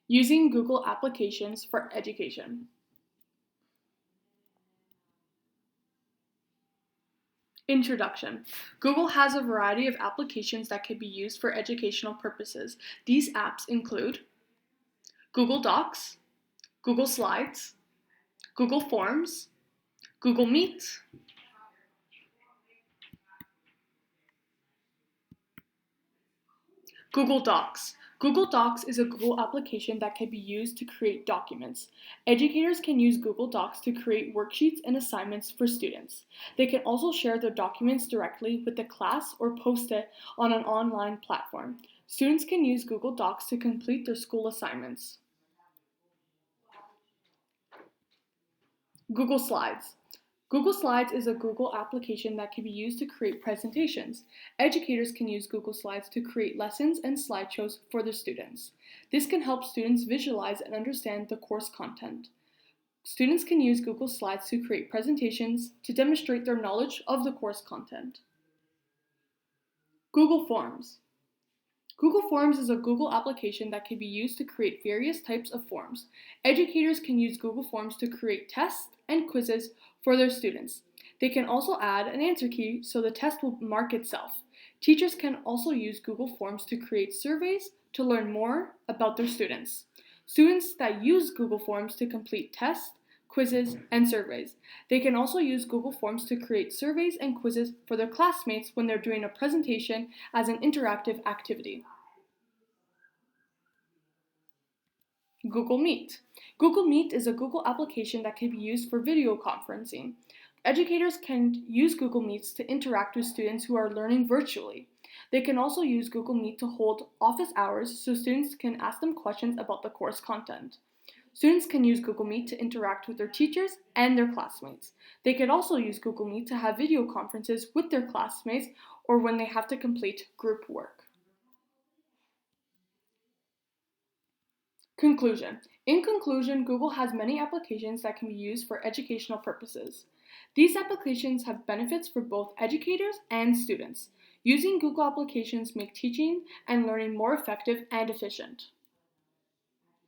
Using Google applications for education. Introduction. Google has a variety of applications that can be used for educational purposes. These apps include Google Docs, Google Slides, Google Forms, Google Meet, Google Docs. Google Docs is a Google application that can be used to create documents. Educators can use Google Docs to create worksheets and assignments for students. They can also share their documents directly with the class or post it on an online platform. Students can use Google Docs to complete their school assignments. Google Slides. Google Slides is a Google application that can be used to create presentations. Educators can use Google Slides to create lessons and slideshows for their students. This can help students visualize and understand the course content. Students can use Google Slides to create presentations to demonstrate their knowledge of the course content. Google Forms. Google Forms is a Google application that can be used to create various types of forms. Educators can use Google Forms to create tests and quizzes for their students. They can also add an answer key so the test will mark itself. Teachers can also use Google Forms to create surveys to learn more about their students. Students that use Google Forms to complete tests, quizzes, and surveys. They can also use Google Forms to create surveys and quizzes for their classmates when they're doing a presentation as an interactive activity. Google Meet. Google Meet is a Google application that can be used for video conferencing. Educators can use Google Meets to interact with students who are learning virtually. They can also use Google Meet to hold office hours so students can ask them questions about the course content. Students can use Google Meet to interact with their teachers and their classmates. They can also use Google Meet to have video conferences with their classmates or when they have to complete group work. Conclusion. In conclusion, Google has many applications that can be used for educational purposes. These applications have benefits for both educators and students. Using Google applications make teaching and learning more effective and efficient.